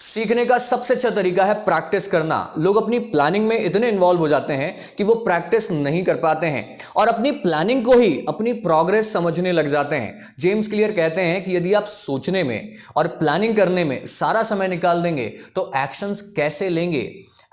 सीखने का सबसे अच्छा तरीका है प्रैक्टिस करना। लोग अपनी प्लानिंग में इतने इन्वॉल्व हो जाते हैं कि वो प्रैक्टिस नहीं कर पाते हैं और अपनी प्लानिंग को ही अपनी प्रोग्रेस समझने लग जाते हैं। जेम्स क्लियर कहते हैं कि यदि आप सोचने में और प्लानिंग करने में सारा समय निकाल देंगे तो एक्शंस कैसे लेंगे।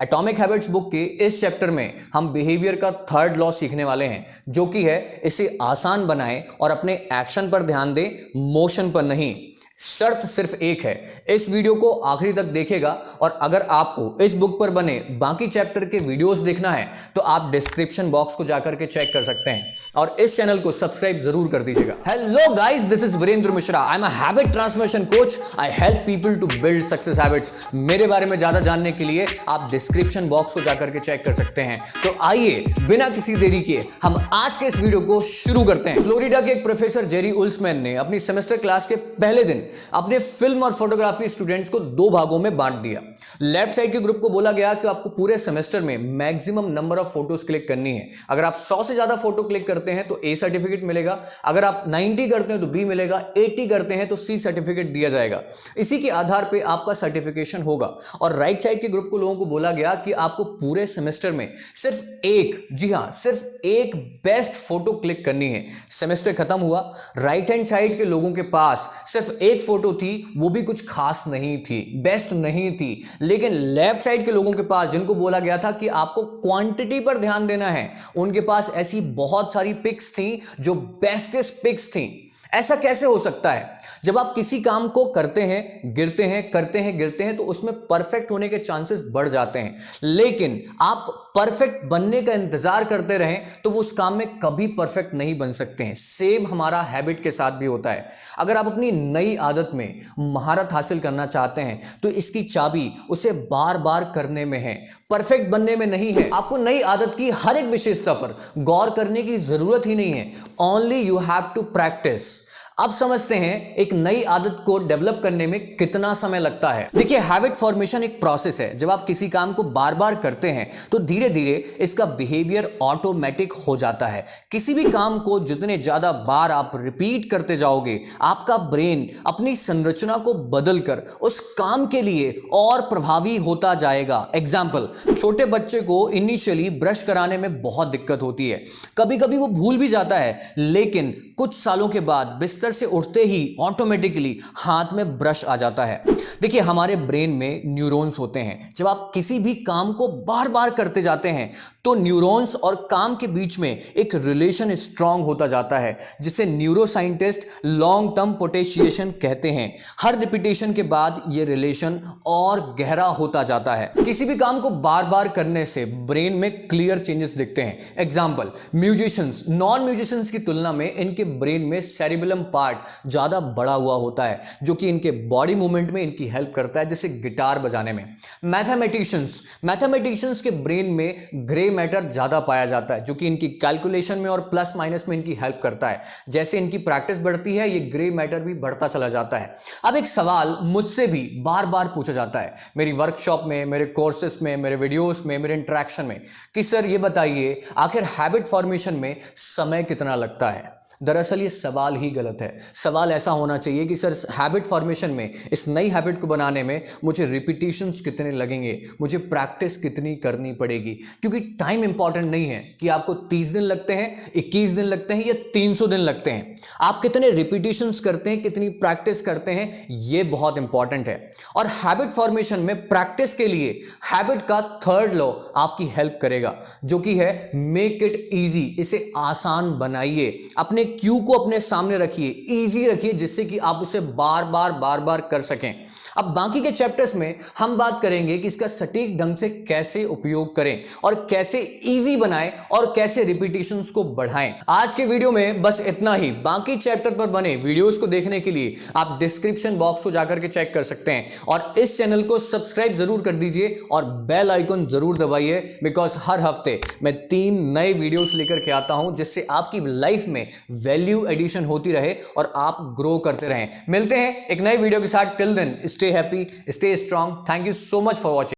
एटॉमिक हैबिट्स बुक के इस चैप्टर में हम बिहेवियर का थर्ड लॉ सीखने वाले हैं, जो कि है इसे आसान बनाएं और अपने एक्शन पर ध्यान दें, मोशन पर नहीं। शर्त सिर्फ एक है, इस वीडियो को आखिरी तक देखेगा और अगर आपको इस बुक पर बने बाकी चैप्टर के वीडियोस देखना है तो आप डिस्क्रिप्शन बॉक्स को जाकर के चेक कर सकते हैं और इस चैनल को सब्सक्राइब जरूर कर दीजिएगा। Hello guys, this is Virendra Mishra. I am a habit transformation coach. I help people to build success habits. मेरे बारे में ज्यादा जानने के लिए आप डिस्क्रिप्शन बॉक्स को जाकर के चेक कर सकते हैं। तो आइए बिना किसी देरी के हम आज के इस वीडियो को शुरू करते हैं। फ्लोरिडा के एक प्रोफेसर जेरी उल्समैन ने अपनी सेमेस्टर क्लास के पहले दिन अपने फिल्म और फोटोग्राफी स्टूडेंट्स को दो भागों में बांट दिया। लेफ्ट साइड के ग्रुप को बोला गया कि आपको पूरे सेमेस्टर में maximum number of photos click करनी है। अगर आप 100 से ज्यादा फोटो क्लिक करते हैं तो ए सर्टिफिकेट मिलेगा, अगर आप 90 करते हैं तो बी मिलेगा, 80 करते हैं तो सी सर्टिफिकेट दिया जाएगा। इसी के आधार पर आपका सर्टिफिकेशन होगा। और राइट साइड के ग्रुप को लोगों को बोला गया कि आपको पूरे सेमेस्टर में सिर्फ एक, जी हां, सिर्फ एक बेस्ट फोटो क्लिक करनी है। सेमेस्टर खत्म हुआ, राइट हैंड साइड के लोगों के पास सिर्फ एक फोटो थी, वो भी कुछ खास नहीं थी, बेस्ट नहीं थी। लेकिन लेफ्ट साइड के लोगों के पास, जिनको बोला गया था कि आपको क्वांटिटी पर ध्यान देना है, उनके पास ऐसी बहुत सारी पिक्स थी जो बेस्टेस्ट पिक्स थी। ऐसा कैसे हो सकता है? जब आप किसी काम को करते हैं, गिरते हैं, करते हैं, गिरते हैं, तो उसमें परफेक्ट होने के चांसेस बढ़ जाते हैं। लेकिन आप परफेक्ट बनने का इंतजार करते रहें तो वो उस काम में कभी परफेक्ट नहीं बन सकते हैं। सेम हमारा हैबिट के साथ भी होता है। अगर आप अपनी नई आदत में महारत हासिल करना चाहते हैं तो इसकी चाबी उसे बार बार करने में है, परफेक्ट बनने में नहीं है। आपको नई आदत की हर एक विशेषता पर गौर करने की जरूरत ही नहीं है। Only you have to practice. अब समझते हैं एक नई आदत को डेवलप करने में कितना समय लगता है। देखिए, हैबिट फॉर्मेशन एक प्रोसेस है। जब आप किसी काम को बार बार करते हैं तो धीरे धीरे इसका बिहेवियर ऑटोमेटिक हो जाता है। किसी भी काम को जितने ज्यादा बार आप रिपीट करते जाओगे, आपका ब्रेन अपनी संरचना को बदलकर उस काम के लिए और प्रभावी होता जाएगा। एग्जाम्पल, छोटे बच्चे को इनिशियली ब्रश कराने में बहुत दिक्कत होती है, कभी कभी वो भूल भी जाता है, लेकिन कुछ सालों के बाद बिस्तर से उठते ही ऑटोमेटिकली हाथ में ब्रश आ जाता है। देखिए, हमारे ब्रेन में न्यूरॉन्स होते हैं। जब आप किसी भी काम को बार बार करते जाते हैं तो न्यूरॉन्स और काम के बीच में एक रिलेशन स्ट्रांग होता जाता है, जिसे न्यूरोसाइंटिस्ट लॉन्ग टर्म पोटेंशिएशन कहते हैं। हर रिपीटेशन के बाद यह रिलेशन और गहरा होता जाता है। किसी भी काम को बार बार करने से ब्रेन में क्लियर चेंजेस दिखते हैं। एग्जाम्पल, म्यूजिशियंस नॉन म्यूजिशियंस की तुलना में इनके ब्रेन में सेरिबेलम पार्ट ज्यादा बड़ा हुआ होता है, जो कि इनके बॉडी मूवमेंट में इनकी हेल्प करता है, जैसे गिटार बजाने में। मैथमेटिशियंस के ब्रेन में ग्रे मैटर ज्यादा पाया जाता है, जो कि इनकी कैलकुलेशन में और प्लस माइनस में इनकी हेल्प करता है। जैसे इनकी प्रैक्टिस बढ़ती है, ये ग्रे मैटर भी बढ़ता चला जाता है। अब एक सवाल मुझसे भी बार बार पूछा जाता है मेरी वर्कशॉप में, मेरे कोर्सेस में, मेरे वीडियोस में, मेरे इंटरेक्शन में, कि सर ये बताइए आखिर हैबिट फॉर्मेशन में समय कितना लगता है। दरअसल ये सवाल ही गलत है। सवाल ऐसा होना चाहिए कि सर, हैबिट फॉर्मेशन में, इस नई हैबिट को बनाने में मुझे रिपीटिशंस कितने लगेंगे, मुझे प्रैक्टिस कितनी करनी पड़ेगी। क्योंकि टाइम इंपॉर्टेंट नहीं है कि आपको 30 दिन लगते हैं, 21 दिन लगते हैं या 300 दिन लगते हैं। आप कितने रिपीटिशंस करते हैं, कितनी प्रैक्टिस करते हैं, ये बहुत इंपॉर्टेंट है। और हैबिट फॉर्मेशन में प्रैक्टिस के लिए हैबिट का थर्ड लॉ आपकी हेल्प करेगा, जो कि है मेक इट इजी। इसे आसान बनाइए। अपने क्यू को अपने सामने रखिए, इजी रखिए, जिससे कि आप उसे बार बार कर सकें। अब बाकी के चैप्टर्स में हम बात करेंगे कि इसका सटीक ढंग से कैसे उपयोग करें और कैसे इजी बनाएं और कैसे रिपीटिशंस को बढ़ाएं। आज के वीडियो में बस इतना ही। बाकी चैप्टर पर बने वीडियोस को देखने के लिए आप डिस्क्रिप्शन बॉक्स को जाकर के चेक कर सकते हैं और इस चैनल को सब्सक्राइब जरूर कर दीजिए और बेल आइकन जरूर दबाइए, बिकॉज हर हफ्ते मैं 3 नए वीडियोस लेकर के आता हूं, जिससे आपकी लाइफ में वैल्यू एडिशन होती रहे और आप ग्रो करते रहें। मिलते हैं एक नए वीडियो के साथ। Till then, stay happy, stay strong. Thank you so much for watching.